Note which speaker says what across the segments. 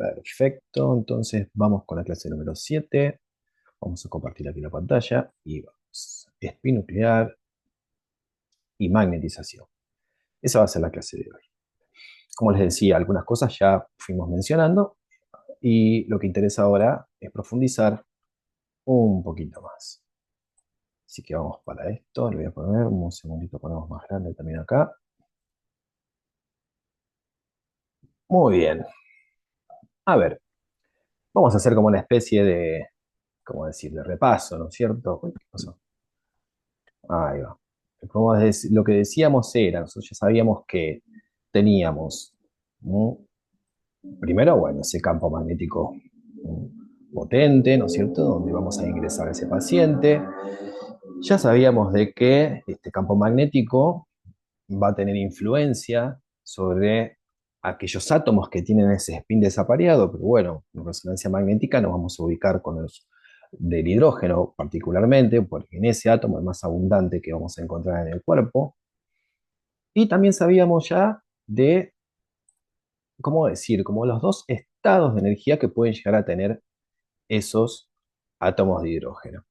Speaker 1: Perfecto, entonces vamos con la clase número 7. Vamos a compartir aquí la pantalla y vamos. Espín nuclear y magnetización. Esa va a ser la clase de hoy. Como les decía, algunas cosas ya fuimos mencionando y lo que interesa ahora es profundizar un poquito más. Así que vamos para esto. Le voy a poner un segundito, ponemos más grande también acá. Muy bien. A ver, vamos a hacer como una especie de, ¿cómo decir?, de repaso, ¿no es cierto? Uy, ¿qué pasó? Ahí va. Lo que decíamos era, nosotros ya sabíamos que teníamos, ¿no? Primero, bueno, ese campo magnético potente, ¿no es cierto?, donde vamos a ingresar a ese paciente. Ya sabíamos de que este campo magnético va a tener influencia sobre aquellos átomos que tienen ese spin desapareado, pero bueno, en resonancia magnética nos vamos a ubicar con los del hidrógeno particularmente, porque en ese átomo es más abundante que vamos a encontrar en el cuerpo. Y también sabíamos ya de, ¿cómo decir?, como los dos estados de energía que pueden llegar a tener esos átomos de hidrógeno.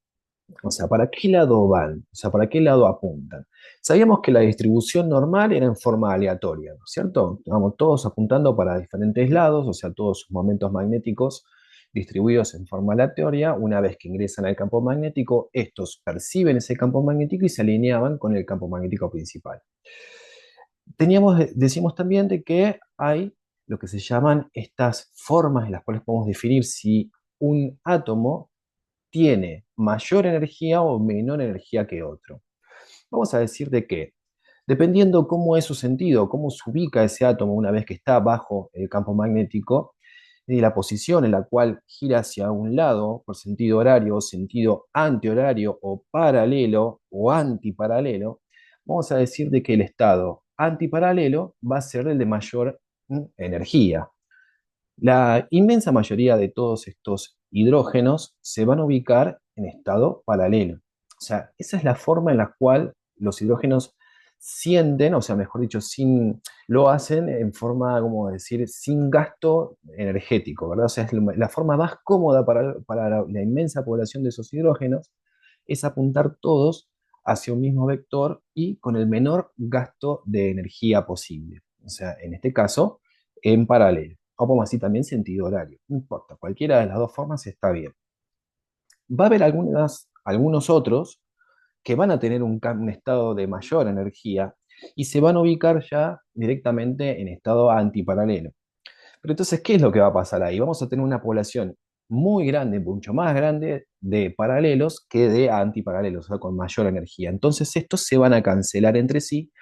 Speaker 1: O sea, ¿para qué lado van? O sea, ¿para qué lado apuntan? Sabíamos que la distribución normal era en forma aleatoria, ¿no es cierto? Vamos todos apuntando para diferentes lados, o sea, todos sus momentos magnéticos distribuidos en forma aleatoria. Una vez que ingresan al campo magnético, estos perciben ese campo magnético y se alineaban con el campo magnético principal. Decimos también de que hay lo que se llaman estas formas en las cuales podemos definir si un átomo tiene mayor energía o menor energía que otro. Vamos a decir de que, dependiendo cómo es su sentido, cómo se ubica ese átomo una vez que está bajo el campo magnético, y la posición en la cual gira hacia un lado por sentido horario, sentido antihorario o paralelo o antiparalelo, vamos a decir de que el estado antiparalelo va a ser el de mayor energía. La inmensa mayoría de todos estos hidrógenos se van a ubicar en estado paralelo. O sea, esa es la forma en la cual los hidrógenos sienten, o sea, mejor dicho, lo hacen en forma, como decir, sin gasto energético, ¿verdad? O sea, es la forma más cómoda para la inmensa población de esos hidrógenos es apuntar todos hacia un mismo vector y con el menor gasto de energía posible. O sea, en este caso, en paralelo. O podemos decir también sentido horario. No importa, cualquiera de las dos formas está bien. Va a haber algunos otros que van a tener un estado de mayor energía y se van a ubicar ya directamente en estado antiparalelo. Pero entonces, ¿qué es lo que va a pasar ahí? Vamos a tener una población muy grande, mucho más grande de paralelos que de antiparalelos, o sea, con mayor energía. Entonces, estos se van a cancelar entre sí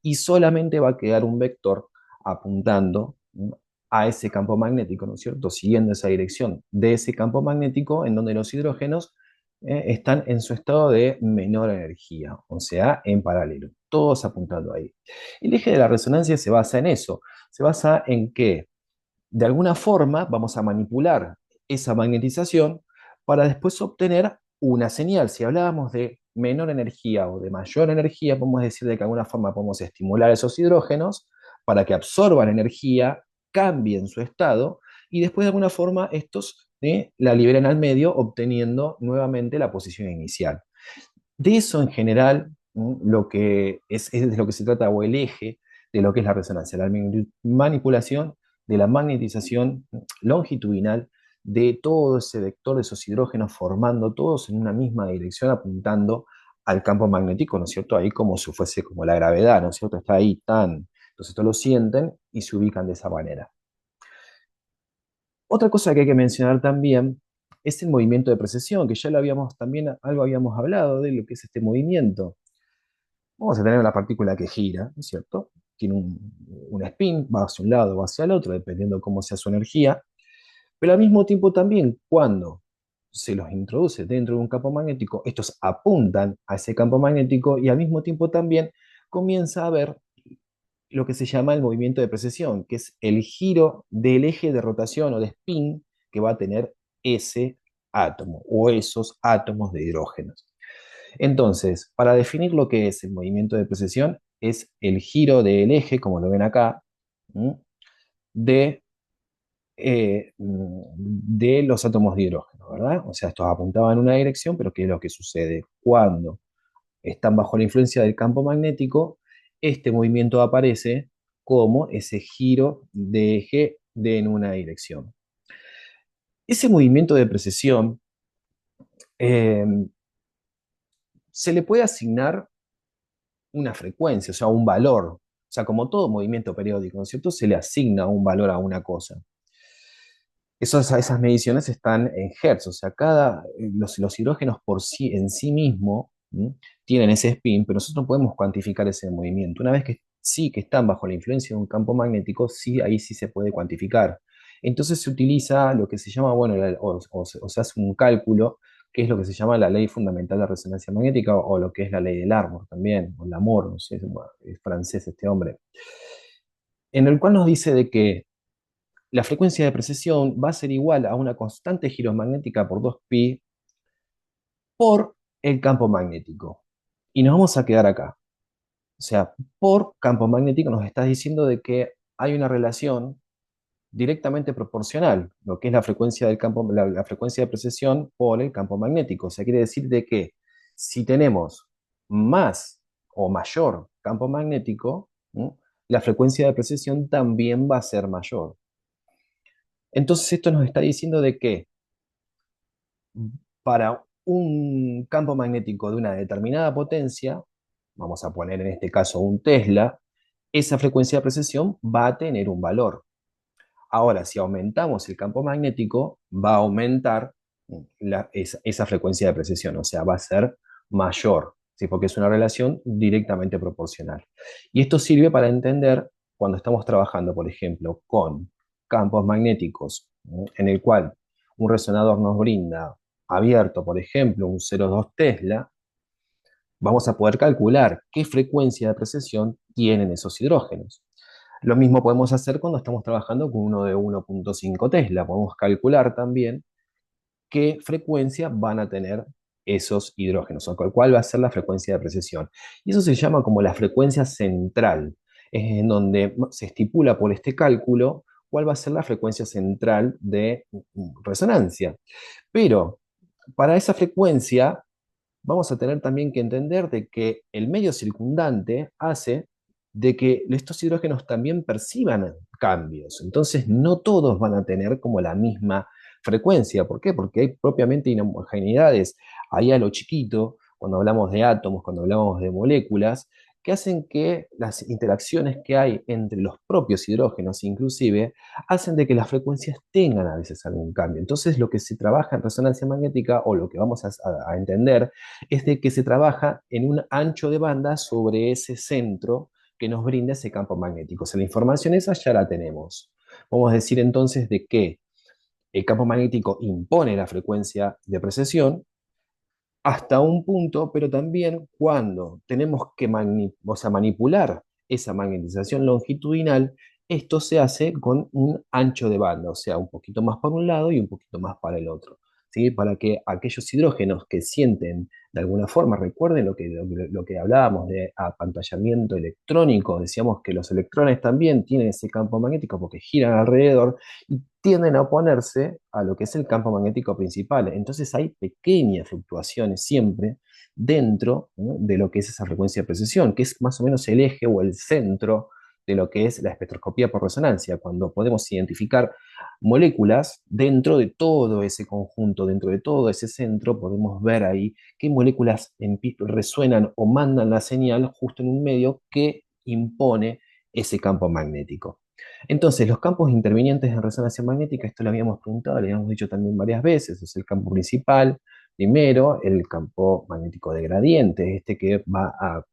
Speaker 1: y solamente va a quedar un vector apuntando, ¿no?, a ese campo magnético, ¿no es cierto? Siguiendo esa dirección de ese campo magnético en donde los hidrógenos están en su estado de menor energía, o sea, en paralelo, todos apuntando ahí. El eje de la resonancia se basa en eso, se basa en que de alguna forma vamos a manipular esa magnetización para después obtener una señal. Si hablábamos de menor energía o de mayor energía, podemos decir de que de alguna forma podemos estimular esos hidrógenos para que absorban energía, cambien su estado y después de alguna forma estos la liberen al medio obteniendo nuevamente la posición inicial. De eso en general, lo que es de lo que se trata, o el eje de lo que es la resonancia, la manipulación de la magnetización longitudinal de todo ese vector de esos hidrógenos formando todos en una misma dirección apuntando al campo magnético, ¿no es cierto? Ahí como si fuese como la gravedad, ¿no es cierto? Está ahí tan. Entonces todos lo sienten y se ubican de esa manera. Otra cosa que hay que mencionar también es el movimiento de precesión, que ya lo habíamos también, algo habíamos hablado de lo que es este movimiento. Vamos a tener una partícula que gira, ¿no es cierto? Tiene un spin, va hacia un lado o hacia el otro, dependiendo cómo sea su energía, pero al mismo tiempo también cuando se los introduce dentro de un campo magnético, estos apuntan a ese campo magnético y al mismo tiempo también comienza a haber lo que se llama el movimiento de precesión, que es el giro del eje de rotación o de spin que va a tener ese átomo o esos átomos de hidrógenos. Entonces, para definir lo que es el movimiento de precesión, es el giro del eje, como lo ven acá, ¿m?, de de los átomos de hidrógeno, ¿verdad? O sea, estos apuntaban en una dirección, pero ¿qué es lo que sucede? Cuando están bajo la influencia del campo magnético, este movimiento aparece como ese giro de eje en una dirección. Ese movimiento de precesión eh, se le puede asignar una frecuencia, o sea, un valor. O sea, como todo movimiento periódico, ¿no es cierto? Se le asigna un valor a una cosa. Esas mediciones están en hertz, o sea, los hidrógenos por sí, en sí mismo, ¿m? Tienen ese spin, pero nosotros no podemos cuantificar ese movimiento. Una vez que sí que están bajo la influencia de un campo magnético, sí, ahí sí se puede cuantificar. Entonces se utiliza lo que se llama, bueno, o se hace un cálculo, que es lo que se llama la ley fundamental de resonancia magnética, o lo que es la ley del Larmor también, o Lamor, no sé, bueno, es francés este hombre, en el cual nos dice de que la frecuencia de precesión va a ser igual a una constante giromagnética por 2pi por el campo magnético. Y nos vamos a quedar acá. O sea, por campo magnético nos está diciendo de que hay una relación directamente proporcional, lo que es la frecuencia del campo, la frecuencia de precesión por el campo magnético. O sea, quiere decir de que si tenemos más o mayor campo magnético, ¿m? La frecuencia de precesión también va a ser mayor. Entonces esto nos está diciendo de que para un campo magnético de una determinada potencia, vamos a poner en este caso un Tesla, esa frecuencia de precesión va a tener un valor. Ahora, si aumentamos el campo magnético, va a aumentar esa frecuencia de precesión, o sea, va a ser mayor, ¿sí? Porque es una relación directamente proporcional. Y esto sirve para entender cuando estamos trabajando, por ejemplo, con campos magnéticos, ¿no? En el cual un resonador nos brinda abierto, por ejemplo, un 0,2 Tesla, vamos a poder calcular qué frecuencia de precesión tienen esos hidrógenos. Lo mismo podemos hacer cuando estamos trabajando con uno de 1,5 Tesla. Podemos calcular también qué frecuencia van a tener esos hidrógenos, o cuál va a ser la frecuencia de precesión. Y eso se llama como la frecuencia central, es en donde se estipula por este cálculo cuál va a ser la frecuencia central de resonancia. Pero para esa frecuencia vamos a tener también que entender de que el medio circundante hace de que estos hidrógenos también perciban cambios. Entonces, no todos van a tener como la misma frecuencia. ¿Por qué? Porque hay propiamente inhomogeneidades ahí a lo chiquito, cuando hablamos de átomos, cuando hablamos de moléculas, que hacen que las interacciones que hay entre los propios hidrógenos, inclusive, hacen de que las frecuencias tengan a veces algún cambio. Entonces, lo que se trabaja en resonancia magnética, o lo que vamos a entender, es de que se trabaja en un ancho de banda sobre ese centro que nos brinda ese campo magnético. O sea, la información esa ya la tenemos. Vamos a decir entonces de que el campo magnético impone la frecuencia de precesión hasta un punto, pero también cuando tenemos que o sea, manipular esa magnetización longitudinal, esto se hace con un ancho de banda, o sea, un poquito más para un lado y un poquito más para el otro, ¿sí? Para que aquellos hidrógenos que sienten de alguna forma, recuerden lo que hablábamos de apantallamiento electrónico, decíamos que los electrones también tienen ese campo magnético porque giran alrededor y tienden a oponerse a lo que es el campo magnético principal. Entonces hay pequeñas fluctuaciones siempre dentro, ¿no?, de lo que es esa frecuencia de precesión, que es más o menos el eje o el centro de lo que es la espectroscopía por resonancia, cuando podemos identificar moléculas dentro de todo ese conjunto, dentro de todo ese centro, podemos ver ahí qué moléculas resuenan o mandan la señal justo en un medio que impone ese campo magnético. Entonces, los campos intervinientes en resonancia magnética, esto lo habíamos preguntado, lo habíamos dicho también varias veces, es el campo principal, primero el campo magnético de gradiente, este que va a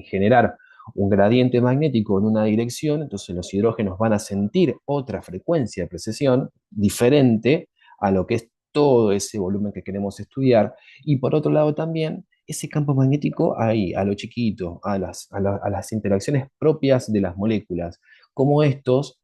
Speaker 1: generar un gradiente magnético en una dirección, entonces los hidrógenos van a sentir otra frecuencia de precesión diferente a lo que es todo ese volumen que queremos estudiar, y por otro lado también ese campo magnético ahí, a lo chiquito, a las interacciones propias de las moléculas, cómo estos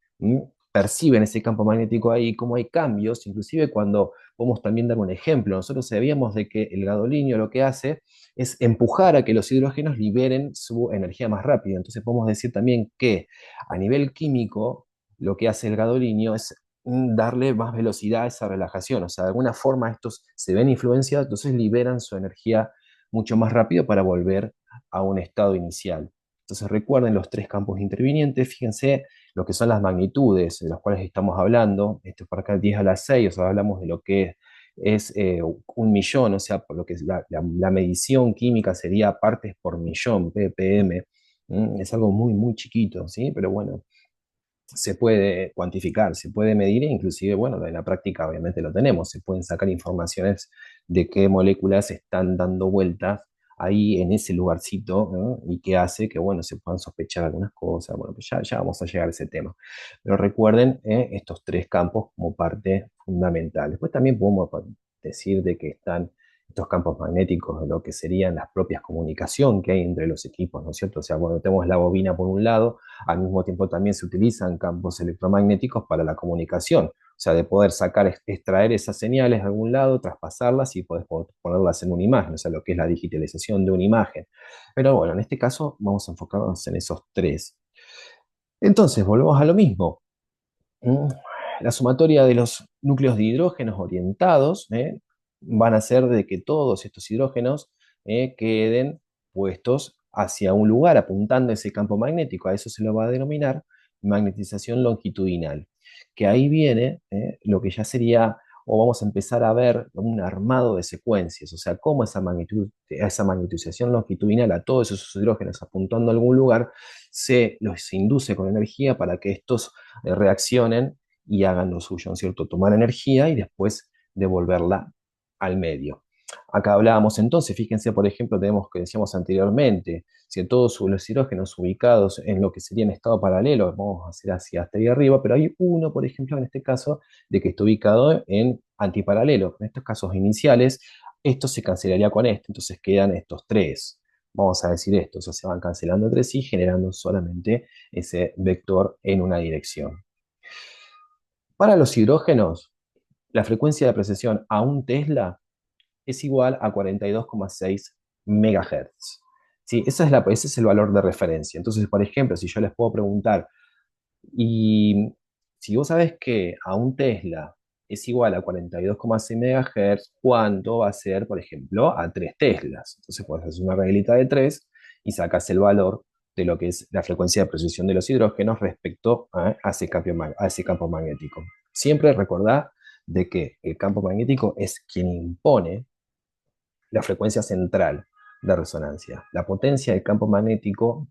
Speaker 1: perciben ese campo magnético ahí, cómo hay cambios, inclusive cuando podemos también dar un ejemplo, nosotros sabíamos de que el gadolinio lo que hace es empujar a que los hidrógenos liberen su energía más rápido. Entonces podemos decir también que a nivel químico lo que hace el gadolinio es darle más velocidad a esa relajación. O sea, de alguna forma estos se ven influenciados, entonces liberan su energía mucho más rápido para volver a un estado inicial. Entonces recuerden los tres campos intervinientes, fíjense lo que son las magnitudes de las cuales estamos hablando. Esto es para acá 10 a la 6, o sea, hablamos de lo que es 1 millón, o sea, por lo que es la medición química sería partes por millón, ppm. Es algo muy, muy chiquito, ¿sí? Pero bueno, se puede cuantificar, se puede medir e inclusive, bueno, en la práctica obviamente lo tenemos, se pueden sacar informaciones de qué moléculas están dando vueltas ahí en ese lugarcito, ¿no? Y qué hace que, bueno, se puedan sospechar algunas cosas, bueno, pues ya vamos a llegar a ese tema. Pero recuerden estos tres campos como parte fundamental. Después también podemos decir de que están estos campos magnéticos de lo que serían las propias comunicación que hay entre los equipos, ¿no es cierto? O sea, cuando tenemos la bobina por un lado, al mismo tiempo también se utilizan campos electromagnéticos para la comunicación, o sea, de poder sacar, extraer esas señales de algún lado, traspasarlas y poder ponerlas en una imagen, o sea, lo que es la digitalización de una imagen. Pero bueno, en este caso vamos a enfocarnos en esos tres. Entonces, volvemos a lo mismo. ¿Mm? La sumatoria de los núcleos de hidrógenos orientados van a hacer de que todos estos hidrógenos queden puestos hacia un lugar, apuntando ese campo magnético. A eso se lo va a denominar magnetización longitudinal. Que ahí viene lo que ya sería, o vamos a empezar a ver un armado de secuencias, o sea, cómo esa magnetización longitudinal a todos esos hidrógenos apuntando a algún lugar se los induce con energía para que estos reaccionen y hagan lo suyo, ¿no es cierto? Tomar energía y después devolverla al medio. Acá hablábamos entonces, fíjense, por ejemplo, tenemos que decíamos anteriormente, si todos los hidrógenos ubicados en lo que sería en estado paralelo, vamos a hacer hacia hasta ahí arriba, pero hay uno, por ejemplo, en este caso, de que está ubicado en antiparalelo. En estos casos iniciales, esto se cancelaría con esto, entonces quedan estos tres. Vamos a decir esto, o sea, se van cancelando entre sí, generando solamente ese vector en una dirección. Para los hidrógenos, la frecuencia de precesión a un Tesla es igual a 42,6 MHz. ¿Sí? Ese es el valor de referencia. Entonces, por ejemplo, si yo les puedo preguntar, y si vos sabés que a un Tesla es igual a 42,6 MHz, ¿cuánto va a ser, por ejemplo, a 3 Teslas? Entonces puedes hacer una reglita de 3 y sacas el valor de lo que es la frecuencia de precesión de los hidrógenos respecto a ese campo magnético. Siempre recordá de que el campo magnético es quien impone la frecuencia central de resonancia. La potencia del campo magnético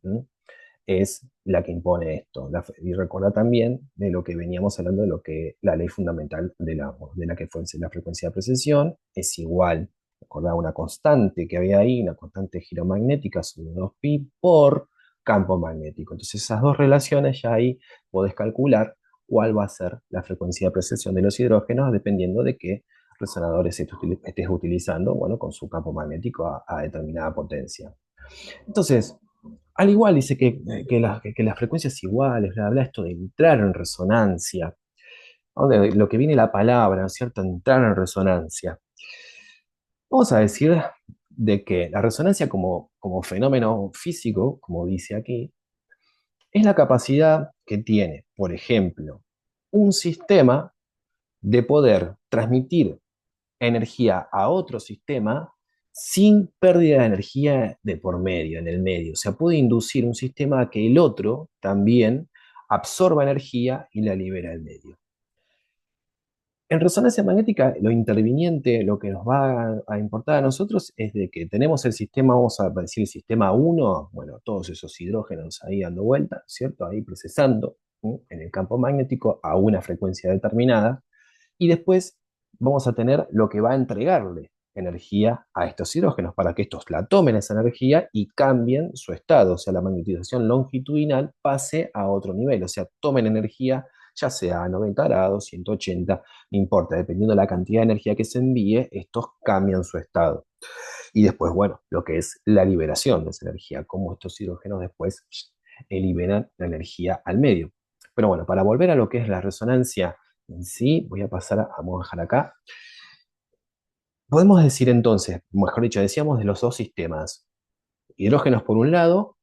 Speaker 1: es la que impone esto. Y recuerda también de lo que veníamos hablando de lo que la ley fundamental de la que fue la frecuencia de precesión es igual. Recordá una constante que había ahí, una constante giromagnética sobre 2pi por campo magnético. Entonces esas dos relaciones ya ahí podés calcular cuál va a ser la frecuencia de precesión de los hidrógenos dependiendo de qué resonadores estés utilizando, bueno, con su campo magnético a determinada potencia. Entonces, al igual dice que las frecuencias iguales, bla, bla, esto de entrar en resonancia, donde lo que viene la palabra, ¿no es cierto? Entrar en resonancia. Vamos a decir de que la resonancia como fenómeno físico, como dice aquí, es la capacidad que tiene, por ejemplo, un sistema de poder transmitir energía a otro sistema sin pérdida de energía de por medio, en el medio. O sea, puede inducir un sistema a que el otro también absorba energía y la libera al medio. En resonancia magnética, lo interviniente, lo que nos va a importar a nosotros es de que tenemos el sistema, vamos a decir el sistema 1, bueno, todos esos hidrógenos ahí dando vuelta, ¿cierto? Ahí procesando en el campo magnético a una frecuencia determinada, y después vamos a tener lo que va a entregarle energía a estos hidrógenos para que estos la tomen esa energía y cambien su estado, o sea, la magnetización longitudinal pase a otro nivel, o sea, tomen energía ya sea a 90 grados, 180, no importa, dependiendo de la cantidad de energía que se envíe, estos cambian su estado. Y después, bueno, lo que es la liberación de esa energía, cómo estos hidrógenos después liberan la energía al medio. Pero bueno, para volver a lo que es la resonancia en sí, voy a pasar vamos a dejar acá. Podemos decir entonces, mejor dicho, decíamos de los dos sistemas, hidrógenos por un lado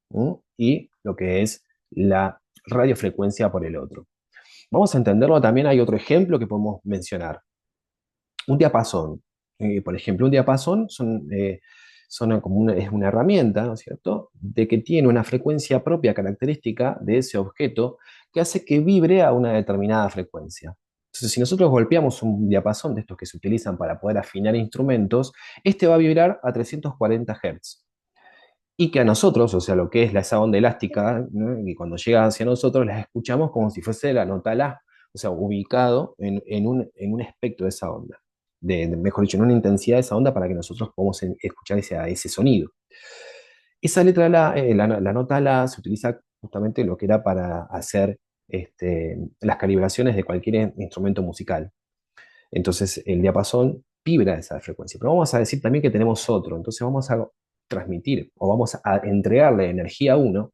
Speaker 1: y lo que es la radiofrecuencia por el otro. Vamos a entenderlo también, hay otro ejemplo que podemos mencionar. Un diapasón. Por ejemplo, un diapasón como es una herramienta, ¿no es cierto?, de que tiene una frecuencia propia característica de ese objeto que hace que vibre a una determinada frecuencia. Entonces, si nosotros golpeamos un diapasón de estos que se utilizan para poder afinar instrumentos, este va a vibrar a 340 Hz. Y que a nosotros, o sea, lo que es esa onda elástica, ¿no?, y cuando llega hacia nosotros, las escuchamos como si fuese la nota La, o sea, ubicado en un espectro de esa onda, mejor dicho, en una intensidad de esa onda para que nosotros podamos escuchar ese sonido. Esa letra la nota La se utiliza justamente lo que era para hacer las calibraciones de cualquier instrumento musical. Entonces el diapasón vibra esa frecuencia. Pero vamos a decir también que tenemos otro. Entonces vamos a transmitir o vamos a entregarle energía a uno.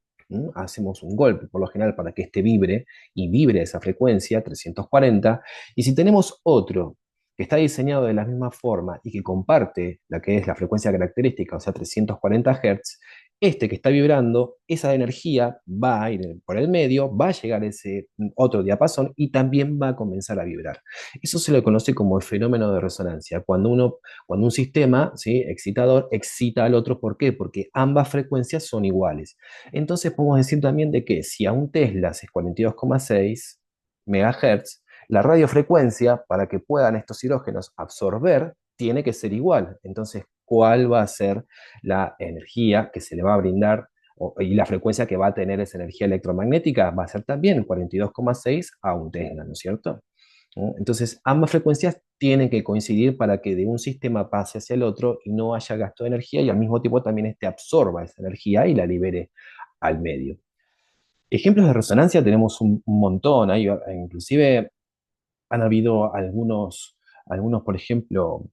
Speaker 1: Hacemos un golpe por lo general para que este vibre y vibre esa frecuencia 340. Y si tenemos otro que está diseñado de la misma forma y que comparte la que es la frecuencia característica, o sea, 340 Hz, este que está vibrando, esa energía va a ir por el medio, va a llegar a ese otro diapasón y también va a comenzar a vibrar. Eso se le conoce como el fenómeno de resonancia, cuando un sistema, ¿sí?, excitador excita al otro. ¿Por qué? Porque ambas frecuencias son iguales. Entonces podemos decir también de que si a un Tesla es 42,6 MHz, la radiofrecuencia, para que puedan estos hidrógenos absorber, tiene que ser igual. Entonces, ¿cuál va a ser la energía que se le va a brindar y la frecuencia que va a tener esa energía electromagnética? Va a ser también 42,6 a un Tesla, ¿no es cierto? ¿No? Entonces, ambas frecuencias tienen que coincidir para que de un sistema pase hacia el otro y no haya gasto de energía y al mismo tiempo también este absorba esa energía y la libere al medio. Ejemplos de resonancia tenemos un montón, inclusive han habido algunos, por ejemplo,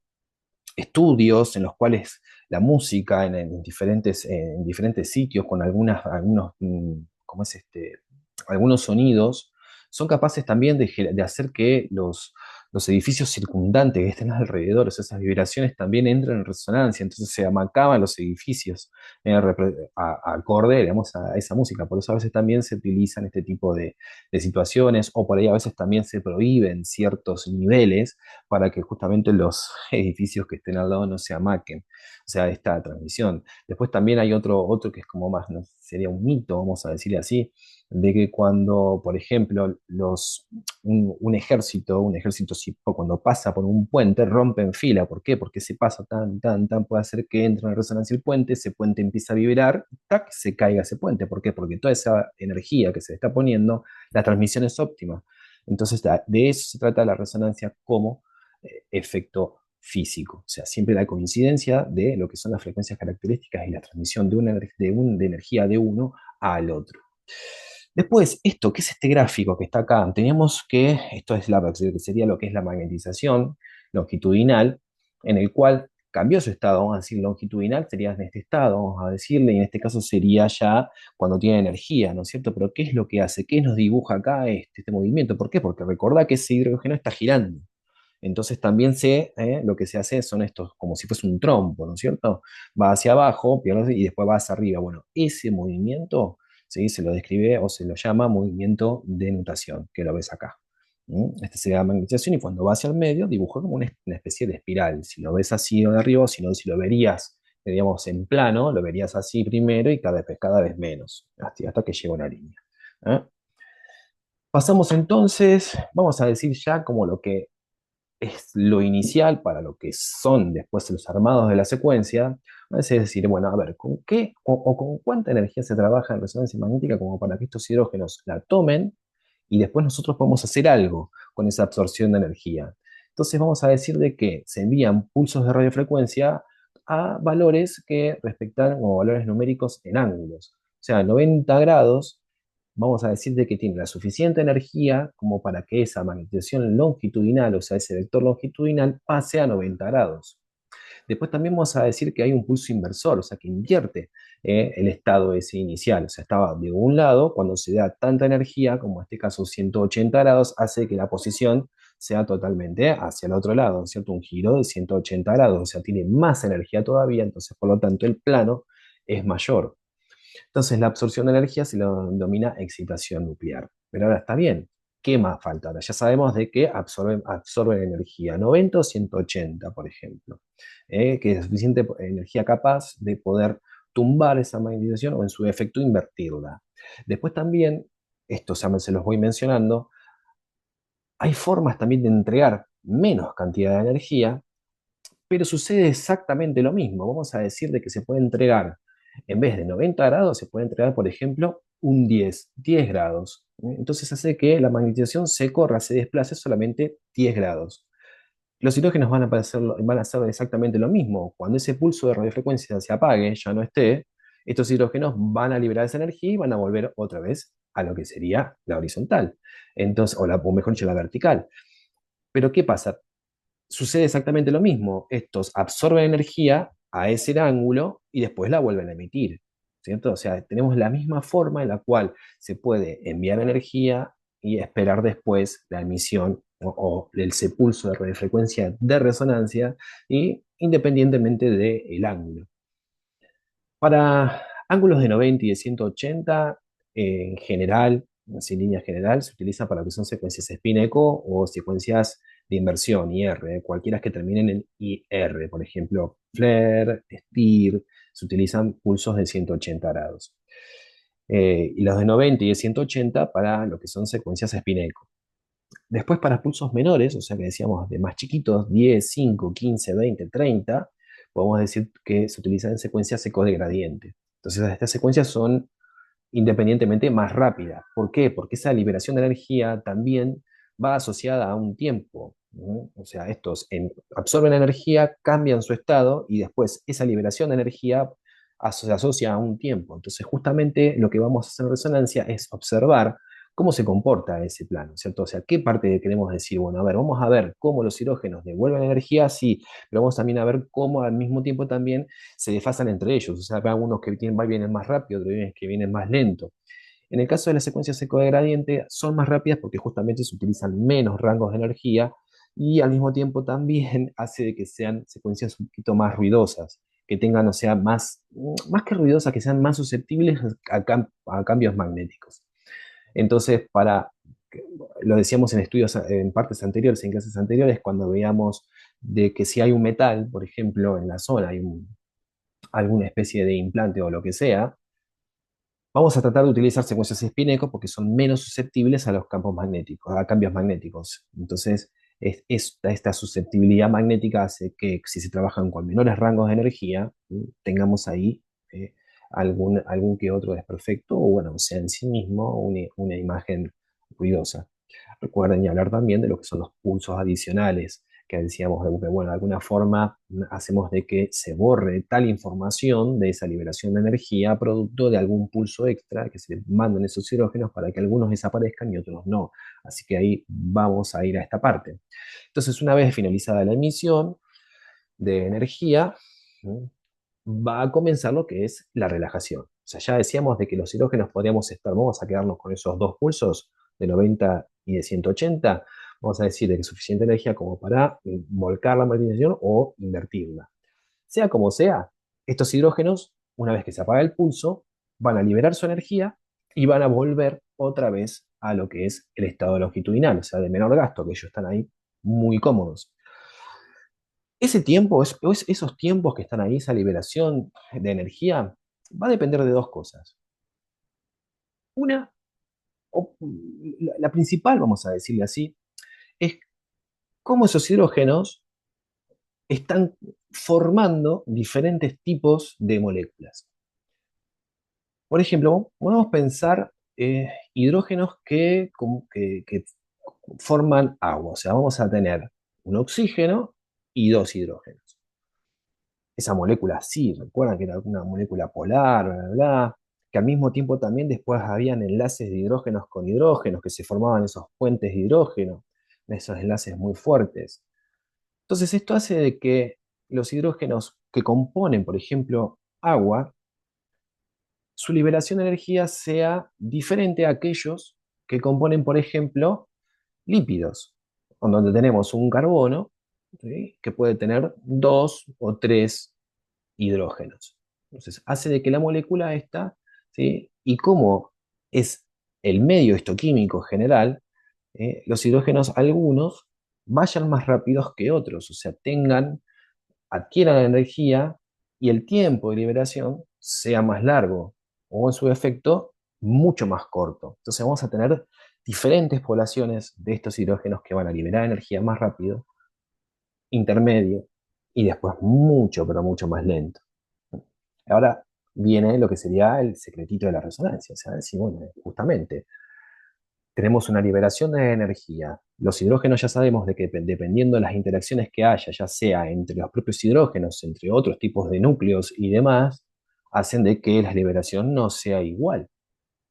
Speaker 1: estudios en los cuales la música en diferentes sitios con ¿cómo es algunos sonidos son capaces también de hacer que los edificios circundantes que estén alrededor, o sea, esas vibraciones también entren en resonancia, entonces se amacaban los edificios acorde, digamos, a esa música. Por eso a veces también se utilizan este tipo de situaciones, o por ahí a veces también se prohíben ciertos niveles para que justamente los edificios que estén al lado no se amaquen, o sea, esta transmisión. Después también hay otro que es como más, ¿no?, sería un mito, vamos a decirle así, de que cuando, por ejemplo, un ejército cuando pasa por un puente rompe en fila. ¿Por qué? Porque ese paso tan puede hacer que entre en resonancia el puente, ese puente empieza a vibrar, ¡tac!, se caiga ese puente. ¿Por qué? Porque toda esa energía que se está poniendo, la transmisión es óptima. Entonces, de eso se trata la resonancia como efecto físico. O sea, siempre la coincidencia de lo que son las frecuencias características y la transmisión de energía de uno al otro. Después, esto, ¿qué es este gráfico que está acá? Teníamos que, esto es que sería lo que es la magnetización longitudinal, en el cual cambió su estado, vamos a decir longitudinal, sería en este estado, vamos a decirle, y en este caso sería ya cuando tiene energía, ¿no es cierto? Pero ¿qué es lo que hace? ¿Qué nos dibuja acá este movimiento? ¿Por qué? Porque recordá que ese hidrógeno está girando. Entonces también lo que se hace son estos, como si fuese un trompo, ¿no es cierto? Va hacia abajo, pierde y después va hacia arriba. Bueno, ese movimiento, ¿sí?, se lo describe o se lo llama movimiento de nutación, que lo ves acá. Este sería la magnetización y cuando va hacia el medio dibuja como una especie de espiral. Si lo ves así de arriba, si no, si lo verías, digamos, en plano, lo verías así primero y cada vez menos, hasta que llega una línea. ¿Eh? Pasamos entonces, vamos a decir ya como lo que es lo inicial para lo que son después los armados de la secuencia. Es decir, bueno, a ver, ¿con qué o con cuánta energía se trabaja en resonancia magnética como para que estos hidrógenos la tomen y después nosotros podemos hacer algo con esa absorción de energía? Entonces vamos a decir de que se envían pulsos de radiofrecuencia a valores que respectan como valores numéricos en ángulos. O sea, 90 grados, vamos a decir de que tiene la suficiente energía como para que esa magnetización longitudinal, o sea, ese vector longitudinal, pase a 90 grados. Después también vamos a decir que hay un pulso inversor, o sea, que invierte el estado ese inicial. O sea, estaba de un lado, cuando se da tanta energía, como en este caso 180 grados, hace que la posición sea totalmente hacia el otro lado, ¿cierto? Un giro de 180 grados, o sea, tiene más energía todavía, entonces por lo tanto el plano es mayor. Entonces la absorción de energía se lo denomina excitación nuclear. Pero ahora está bien. ¿Qué más falta? Ahora ya sabemos de que absorben energía, 90 o 180, por ejemplo, que es suficiente energía capaz de poder tumbar esa magnetización o en su efecto invertirla. Después también, esto se los voy mencionando, hay formas también de entregar menos cantidad de energía, pero sucede exactamente lo mismo. Vamos a decir de que se puede entregar, en vez de 90 grados, se puede entregar, por ejemplo, un 10 grados. Entonces hace que la magnetización se corra, se desplace solamente 10 grados. Los hidrógenos van a hacer exactamente lo mismo. Cuando ese pulso de radiofrecuencia se apague, ya no esté, estos hidrógenos van a liberar esa energía y van a volver otra vez a lo que sería la horizontal. Entonces, o mejor dicho, la vertical. Pero ¿qué pasa? Sucede exactamente lo mismo. Estos absorben energía a ese ángulo y después la vuelven a emitir, ¿cierto? O sea, tenemos la misma forma en la cual se puede enviar energía y esperar después la emisión o el pulso de radiofrecuencia de resonancia y independientemente del ángulo. Para ángulos de 90 y de 180, en general, así en línea general, se utiliza para lo que son secuencias spin-echo o secuencias de inversión, IR, cualquiera que terminen en IR, por ejemplo, FLIR, STIR, se utilizan pulsos de 180 grados. Y los de 90 y de 180 para lo que son secuencias spin-echo. Después para pulsos menores, o sea que decíamos de más chiquitos, 10, 5, 15, 20, 30, podemos decir que se utilizan en secuencias eco de gradiente. Entonces estas secuencias son independientemente más rápidas. ¿Por qué? Porque esa liberación de energía también va asociada a un tiempo, ¿no? O sea, absorben energía, cambian su estado y después esa liberación de energía se asocia a un tiempo. Entonces justamente lo que vamos a hacer en resonancia es observar cómo se comporta ese plano, ¿cierto? O sea, ¿qué parte queremos decir? Bueno, a ver, vamos a ver cómo los hidrógenos devuelven energía, sí, pero vamos también a ver cómo al mismo tiempo también se desfasan entre ellos. O sea, hay algunos que vienen más rápido, otros que vienen más lento. En el caso de las secuencias ecodegradiente, son más rápidas porque justamente se utilizan menos rangos de energía y al mismo tiempo también hace de que sean secuencias un poquito más ruidosas, que tengan, o sea, más que ruidosas, que sean más susceptibles a cambios magnéticos. Entonces, lo decíamos en estudios, en partes anteriores, en clases anteriores, cuando veíamos de que si hay un metal, por ejemplo, en la zona, alguna especie de implante o lo que sea, vamos a tratar de utilizar secuencias spin-echo porque son menos susceptibles a los campos magnéticos, a cambios magnéticos. Entonces, esta susceptibilidad magnética hace que si se trabajan con menores rangos de energía, tengamos ahí algún que otro desperfecto, o bueno, o sea en sí mismo una imagen ruidosa. Recuerden y hablar también de lo que son los pulsos adicionales, que decíamos de que, bueno, de alguna forma hacemos de que se borre tal información de esa liberación de energía producto de algún pulso extra que se mandan esos hidrógenos para que algunos desaparezcan y otros no. Así que ahí vamos a ir a esta parte. Entonces, una vez finalizada la emisión de energía, va a comenzar lo que es la relajación. O sea, ya decíamos de que los hidrógenos podríamos estar, vamos a quedarnos con esos dos pulsos de 90 y de 180, vamos a decir de que es suficiente energía como para volcar la magnetización o invertirla. Sea como sea, estos hidrógenos, una vez que se apaga el pulso, van a liberar su energía y van a volver otra vez a lo que es el estado longitudinal, o sea, de menor gasto, que ellos están ahí muy cómodos. Ese tiempo, esos tiempos que están ahí, esa liberación de energía, va a depender de dos cosas. Una, la principal, vamos a decirle así, es cómo esos hidrógenos están formando diferentes tipos de moléculas. Por ejemplo, podemos pensar hidrógenos que forman agua. O sea, vamos a tener un oxígeno y dos hidrógenos. Esa molécula sí, recuerdan que era una molécula polar, bla, bla, bla, que al mismo tiempo también después habían enlaces de hidrógenos con hidrógenos, que se formaban esos puentes de hidrógeno, esos enlaces muy fuertes. Entonces esto hace de que los hidrógenos que componen, por ejemplo, agua, su liberación de energía sea diferente a aquellos que componen, por ejemplo, lípidos, donde tenemos un carbono, ¿sí?, que puede tener dos o tres hidrógenos. Entonces, hace de que la molécula esta, ¿sí?, y como es el medio histoquímico general, los hidrógenos, algunos, vayan más rápidos que otros, o sea, adquieran energía y el tiempo de liberación sea más largo o en su efecto mucho más corto. Entonces vamos a tener diferentes poblaciones de estos hidrógenos que van a liberar energía más rápido, intermedio y después mucho, pero mucho más lento. Ahora viene lo que sería el secretito de la resonancia, o sea, decir, bueno, justamente tenemos una liberación de energía. Los hidrógenos ya sabemos de que dependiendo de las interacciones que haya, ya sea entre los propios hidrógenos, entre otros tipos de núcleos y demás, hacen de que la liberación no sea igual.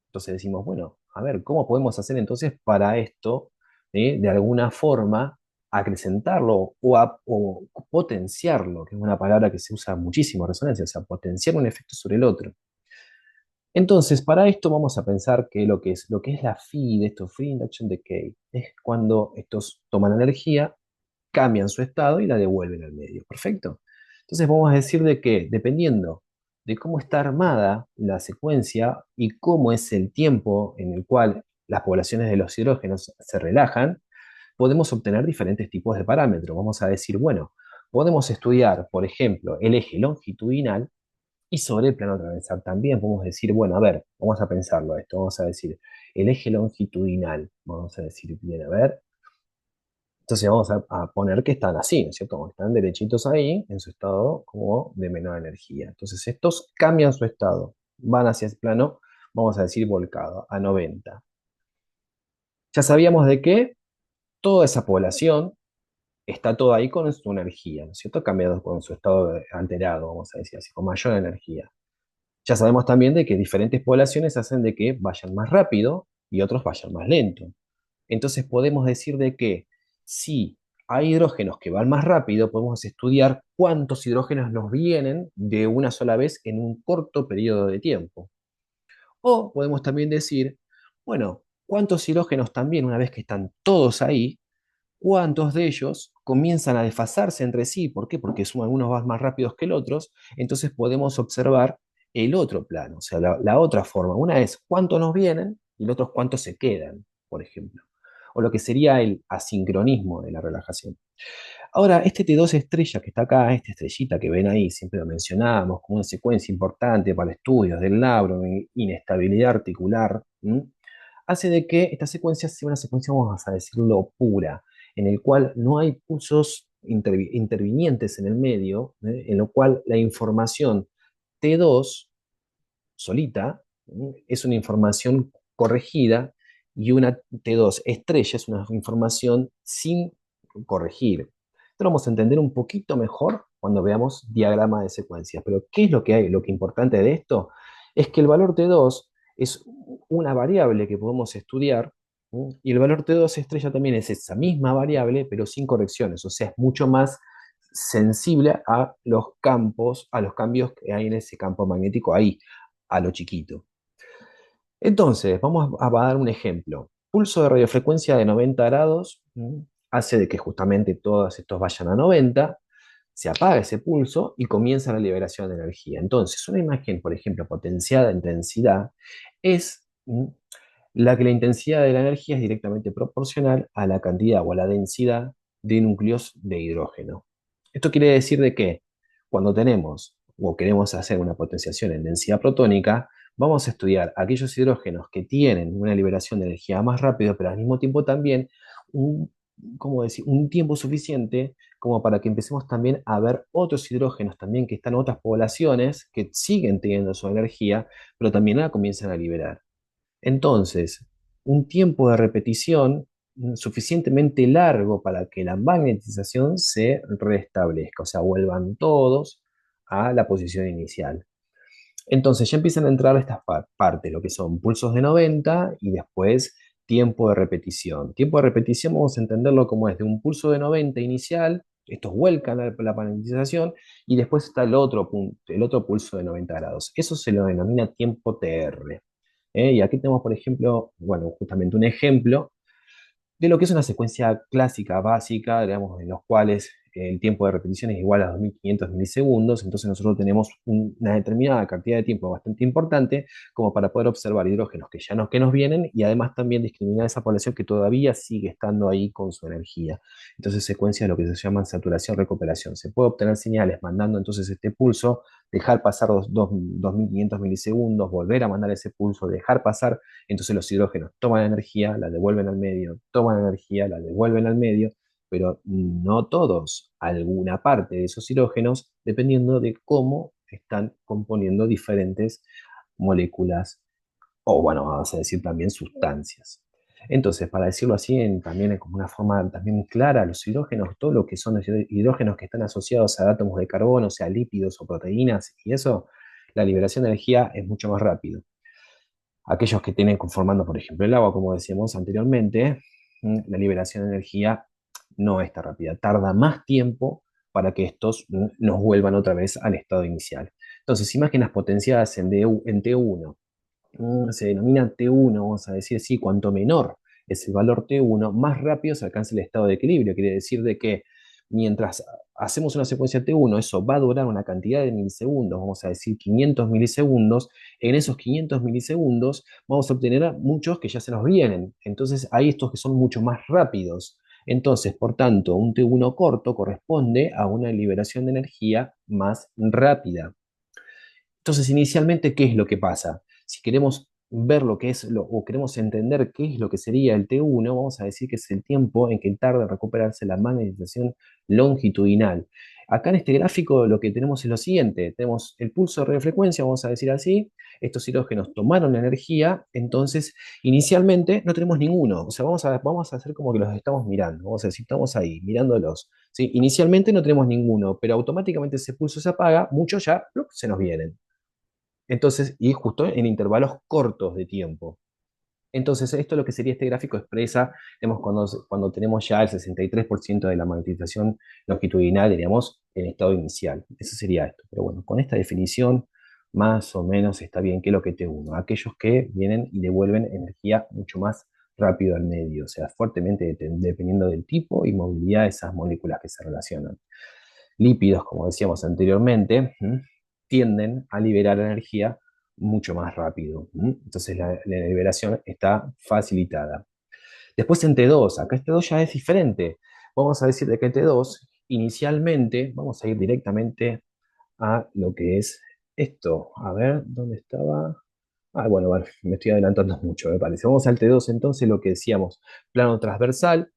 Speaker 1: Entonces decimos, bueno, a ver, ¿cómo podemos hacer entonces para esto, de alguna forma, acrecentarlo o potenciarlo, que es una palabra que se usa muchísimo en resonancia, o sea, potenciar un efecto sobre el otro? Entonces, para esto vamos a pensar que lo que es la phi de estos Free Induction Decay es cuando estos toman energía, cambian su estado y la devuelven al medio. ¿Perfecto? Entonces vamos a decir de que dependiendo de cómo está armada la secuencia y cómo es el tiempo en el cual las poblaciones de los hidrógenos se relajan, podemos obtener diferentes tipos de parámetros. Vamos a decir, bueno, podemos estudiar, por ejemplo, el eje longitudinal y sobre el plano transversal también podemos decir, bueno, a ver, vamos a pensarlo esto, vamos a decir, el eje longitudinal, vamos a decir, bien, a ver, entonces vamos a poner que están así, ¿no es cierto? Como están derechitos ahí, en su estado como de menor energía. Entonces estos cambian su estado, van hacia el plano, vamos a decir, volcado, a 90. Ya sabíamos de que toda esa población está toda ahí con su energía, ¿no es cierto? Cambiado con su estado alterado, vamos a decir así, con mayor energía. Ya sabemos también de que diferentes poblaciones hacen de que vayan más rápido y otros vayan más lento. Entonces podemos decir de que si hay hidrógenos que van más rápido, podemos estudiar cuántos hidrógenos nos vienen de una sola vez en un corto periodo de tiempo. O podemos también decir, bueno, cuántos hidrógenos también, una vez que están todos ahí, cuántos de ellos comienzan a desfasarse entre sí. ¿Por qué? Porque son algunos van más rápidos que el otros. Entonces podemos observar el otro plano, o sea, la otra forma. Una es cuántos nos vienen y el otro es cuántos se quedan, por ejemplo. O lo que sería el asincronismo de la relajación. Ahora, este T2 estrella que está acá, esta estrellita que ven ahí, siempre lo mencionamos como una secuencia importante para estudios del labro, inestabilidad articular, hace de que esta secuencia sea una secuencia, vamos a decirlo, pura, en el cual no hay pulsos intervinientes en el medio, en lo cual la información T2 solita es una información corregida y una T2 estrella es una información sin corregir. Esto lo vamos a entender un poquito mejor cuando veamos diagrama de secuencias. Pero ¿qué es lo que hay? Lo que importante de esto es que el valor T2 es una variable que podemos estudiar, y el valor T2 estrella también es esa misma variable, pero sin correcciones. O sea, es mucho más sensible a los campos, a los cambios que hay en ese campo magnético ahí, a lo chiquito. Entonces, vamos a dar un ejemplo. Pulso de radiofrecuencia de 90 grados hace de que justamente todos estos vayan a 90, se apaga ese pulso y comienza la liberación de energía. Entonces, una imagen, por ejemplo, potenciada en densidad, es la que la intensidad de la energía es directamente proporcional a la cantidad o a la densidad de núcleos de hidrógeno. Esto quiere decir de que cuando tenemos o queremos hacer una potenciación en densidad protónica, vamos a estudiar aquellos hidrógenos que tienen una liberación de energía más rápido, pero al mismo tiempo también un, ¿cómo decir? Un tiempo suficiente como para que empecemos también a ver otros hidrógenos también que están en otras poblaciones que siguen teniendo su energía, pero también la comienzan a liberar. Entonces, un tiempo de repetición suficientemente largo para que la magnetización se restablezca, o sea, vuelvan todos a la posición inicial. Entonces ya empiezan a entrar estas partes, lo que son pulsos de 90 y después tiempo de repetición. Tiempo de repetición vamos a entenderlo como es de un pulso de 90 inicial, estos vuelcan la magnetización y después está el otro pulso de 90 grados. Eso se lo denomina tiempo TR. Y aquí tenemos, por ejemplo, bueno, justamente un ejemplo de lo que es una secuencia clásica, básica, digamos, en los cuales el tiempo de repetición es igual a 2500 milisegundos, entonces nosotros tenemos una determinada cantidad de tiempo bastante importante como para poder observar hidrógenos que nos vienen y además también discriminar esa población que todavía sigue estando ahí con su energía. Entonces secuencia lo que se llama saturación-recuperación. Se puede obtener señales mandando entonces este pulso, dejar pasar 2500 milisegundos, volver a mandar ese pulso, dejar pasar, entonces los hidrógenos toman energía, la devuelven al medio, toman energía, la devuelven al medio, pero no todos, alguna parte de esos hidrógenos, dependiendo de cómo están componiendo diferentes moléculas o bueno, vamos a decir también sustancias. Entonces, para decirlo así, también como una forma también clara, los hidrógenos, todo lo que son los hidrógenos que están asociados a átomos de carbono, o sea, lípidos o proteínas, y eso, la liberación de energía es mucho más rápido. Aquellos que tienen conformando, por ejemplo, el agua, como decíamos anteriormente, la liberación de energía no es tan rápida, tarda más tiempo para que estos nos vuelvan otra vez al estado inicial. Entonces, imágenes potenciadas en T1 se denomina T1, vamos a decir así, cuanto menor es el valor T1, más rápido se alcanza el estado de equilibrio. Quiere decir de que mientras hacemos una secuencia T1, eso va a durar una cantidad de milisegundos, vamos a decir 500 milisegundos, en esos 500 milisegundos vamos a obtener muchos que ya se nos vienen. Entonces hay estos que son mucho más rápidos. Entonces, por tanto, un T1 corto corresponde a una liberación de energía más rápida. Entonces, inicialmente, ¿qué es lo que pasa? Si queremos ver lo que es, o queremos entender qué es lo que sería el T1, vamos a decir que es el tiempo en que tarda en recuperarse la magnetización longitudinal. Acá en este gráfico lo que tenemos es lo siguiente, tenemos el pulso de radiofrecuencia, vamos a decir así, estos hidrógenos tomaron energía, entonces inicialmente no tenemos ninguno, o sea, vamos a hacer como que los estamos mirando, vamos a decir, estamos ahí mirándolos, ¿sí? Inicialmente no tenemos ninguno, pero automáticamente ese pulso se apaga, muchos ya ¡plup! Se nos vienen. Entonces, y justo en intervalos cortos de tiempo. Entonces, esto es lo que sería este gráfico expresa, digamos, cuando tenemos ya el 63% de la magnetización longitudinal, diríamos, en estado inicial. Eso sería esto. Pero bueno, con esta definición, más o menos está bien que lo que te uno. Aquellos que vienen y devuelven energía mucho más rápido al medio, o sea, fuertemente dependiendo del tipo y movilidad de esas moléculas que se relacionan. Lípidos, como decíamos anteriormente, tienden a liberar energía mucho más rápido. Entonces la liberación está facilitada. Después en T2, acá este 2 ya es diferente. Vamos a decir de que en T2, inicialmente, vamos a ir directamente a lo que es esto. A ver, ¿dónde estaba? Ah, bueno, vale, me estoy adelantando mucho, me parece. Vamos al T2 entonces, lo que decíamos, plano transversal,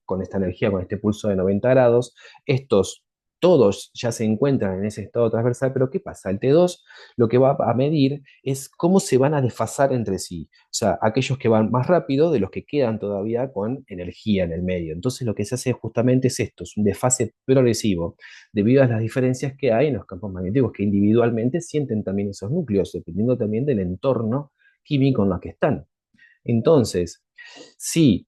Speaker 1: con esta energía, con este pulso de 90 grados. Estos todos ya se encuentran en ese estado transversal, pero ¿qué pasa? El T2 lo que va a medir es cómo se van a desfasar entre sí. O sea, aquellos que van más rápido de los que quedan todavía con energía en el medio. Entonces lo que se hace justamente es esto, es un desfase progresivo debido a las diferencias que hay en los campos magnéticos que individualmente sienten también esos núcleos, dependiendo también del entorno químico en el que están. Entonces, si,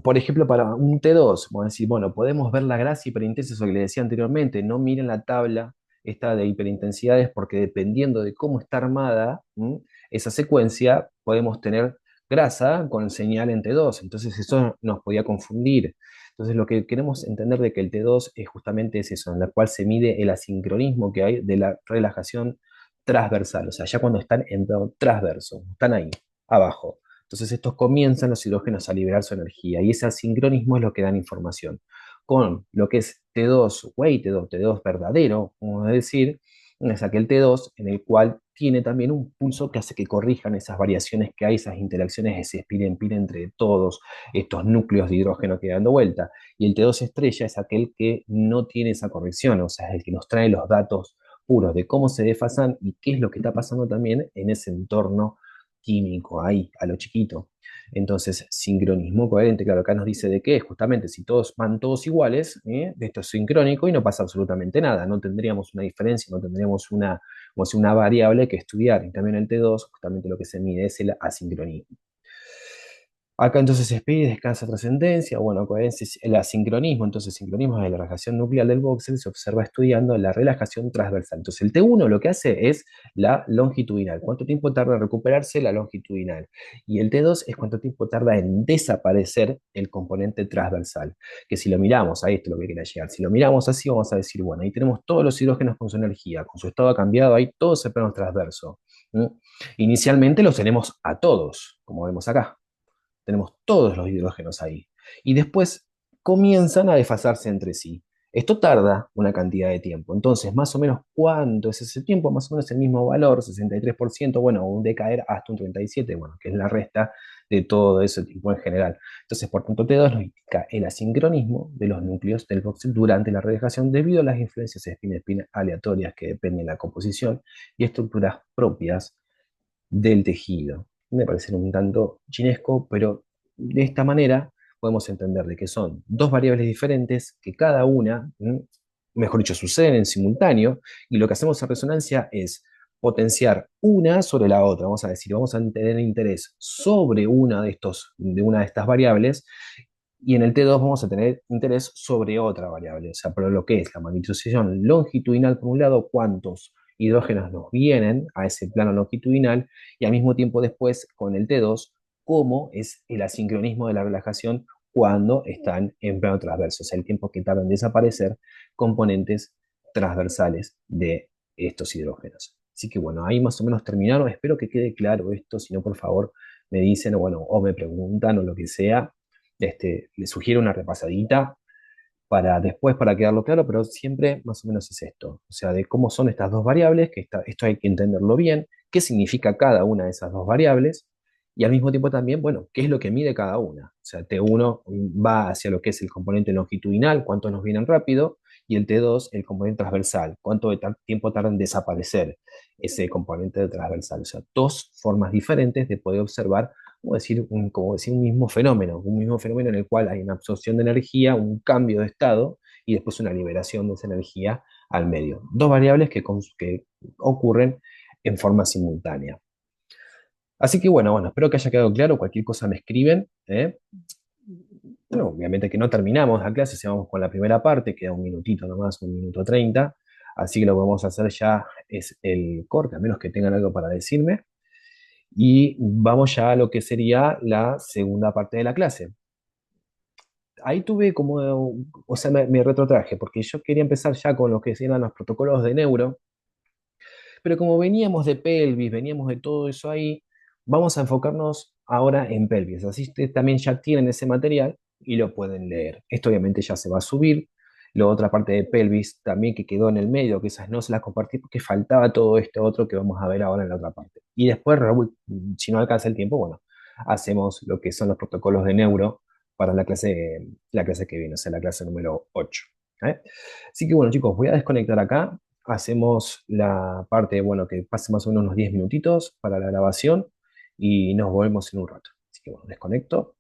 Speaker 1: por ejemplo, para un T2, vamos a decir, bueno, podemos ver la grasa hiperintensa, eso que le decía anteriormente, no miren la tabla esta de hiperintensidades, porque dependiendo de cómo está armada esa secuencia, podemos tener grasa con señal en T2, entonces eso nos podía confundir. Entonces lo que queremos entender de que el T2 es justamente es eso, en la cual se mide el asincronismo que hay de la relajación transversal, o sea, ya cuando están en transverso, están ahí, abajo. Entonces estos comienzan los hidrógenos a liberar su energía y ese asincronismo es lo que dan información. Con lo que es T2 weighted T2 verdadero, vamos a decir, es aquel T2 en el cual tiene también un pulso que hace que corrijan esas variaciones que hay, esas interacciones de ese espira-empira entre todos estos núcleos de hidrógeno que dan dando vuelta. Y el T2 estrella es aquel que no tiene esa corrección, o sea, es el que nos trae los datos puros de cómo se desfasan y qué es lo que está pasando también en ese entorno químico, ahí, a lo chiquito. Entonces, sincronismo coherente, claro, acá nos dice de qué es, justamente, si todos van todos iguales, esto es sincrónico y no pasa absolutamente nada, no tendríamos una diferencia, no tendríamos una variable que estudiar. En cambio, en el T2, justamente lo que se mide es el asincronismo. Acá entonces espera y descansa trascendencia, bueno, coherencia es el asincronismo, entonces sincronismo de la relajación nuclear del voxel se observa estudiando la relajación transversal. Entonces el T1 lo que hace es la longitudinal, cuánto tiempo tarda en recuperarse la longitudinal, y el T2 es cuánto tiempo tarda en desaparecer el componente transversal, que si lo miramos, ahí esto es lo que quería llegar, si lo miramos así vamos a decir, bueno, ahí tenemos todos los hidrógenos con su energía, con su estado cambiado, ahí todo ese plano transverso. ¿Mm? Inicialmente los tenemos a todos, como vemos acá. Tenemos todos los hidrógenos ahí. Y después comienzan a desfasarse entre sí. Esto tarda una cantidad de tiempo. Entonces, más o menos, ¿cuánto es ese tiempo? Más o menos el mismo valor, 63%, bueno, un decaer hasta un 37%, bueno, que es la resta de todo ese tiempo en general. Entonces, por tanto, T2 nos indica el asincronismo de los núcleos del voxel durante la radiación debido a las influencias spin-spin aleatorias que dependen de la composición y estructuras propias del tejido. Me parece un tanto chinesco, pero de esta manera podemos entender de que son dos variables diferentes que cada una, mejor dicho, suceden en simultáneo, y lo que hacemos en resonancia es potenciar una sobre la otra. Vamos a decir, vamos a tener interés sobre de una de estas variables, y en el T2 vamos a tener interés sobre otra variable, o sea, por lo que es la magnetización longitudinal por un lado, cuántos hidrógenos nos vienen a ese plano longitudinal, y al mismo tiempo después con el T2, cómo es el asincronismo de la relajación cuando están en plano transverso, o sea, el tiempo que tardan en desaparecer componentes transversales de estos hidrógenos. Así que bueno, ahí más o menos terminaron. Espero que quede claro esto. Si no, por favor, me dicen o, bueno, o me preguntan o lo que sea. Les sugiero una repasadita para después, para quedarlo claro, pero siempre más o menos es esto. O sea, de cómo son estas dos variables, esto hay que entenderlo bien, qué significa cada una de esas dos variables, y al mismo tiempo también, bueno, qué es lo que mide cada una. O sea, T1 va hacia lo que es el componente longitudinal, cuánto nos vienen rápido, y el T2, el componente transversal, cuánto de tiempo tarda en desaparecer ese componente transversal. O sea, dos formas diferentes de poder observar como decir un mismo fenómeno en el cual hay una absorción de energía, un cambio de estado y después una liberación de esa energía al medio. Dos variables que ocurren en forma simultánea. Así que bueno, espero que haya quedado claro. Cualquier cosa me escriben. Bueno, obviamente que no terminamos la clase, si vamos con la primera parte, queda un minutito nomás, un minuto 30. Así que lo que vamos a hacer ya es el corte, a menos que tengan algo para decirme. Y vamos ya a lo que sería la segunda parte de la clase. Ahí tuve como, o sea, me retrotraje, porque yo quería empezar ya con lo que eran los protocolos de neuro, pero como veníamos de pelvis, veníamos de todo eso ahí, vamos a enfocarnos ahora en pelvis. Así ustedes también ya tienen ese material y lo pueden leer. Esto obviamente ya se va a subir. La otra parte de pelvis también que quedó en el medio, que esas no se las compartí porque faltaba todo esto otro que vamos a ver ahora en la otra parte. Y después, Raúl, si no alcanza el tiempo, bueno, hacemos lo que son los protocolos de neuro para la clase que viene, o sea, la clase número 8. ¿Eh? Así que bueno, chicos, voy a desconectar acá. Hacemos la parte, bueno, que pase más o menos unos 10 minutitos para la grabación y nos volvemos en un rato. Así que bueno, desconecto.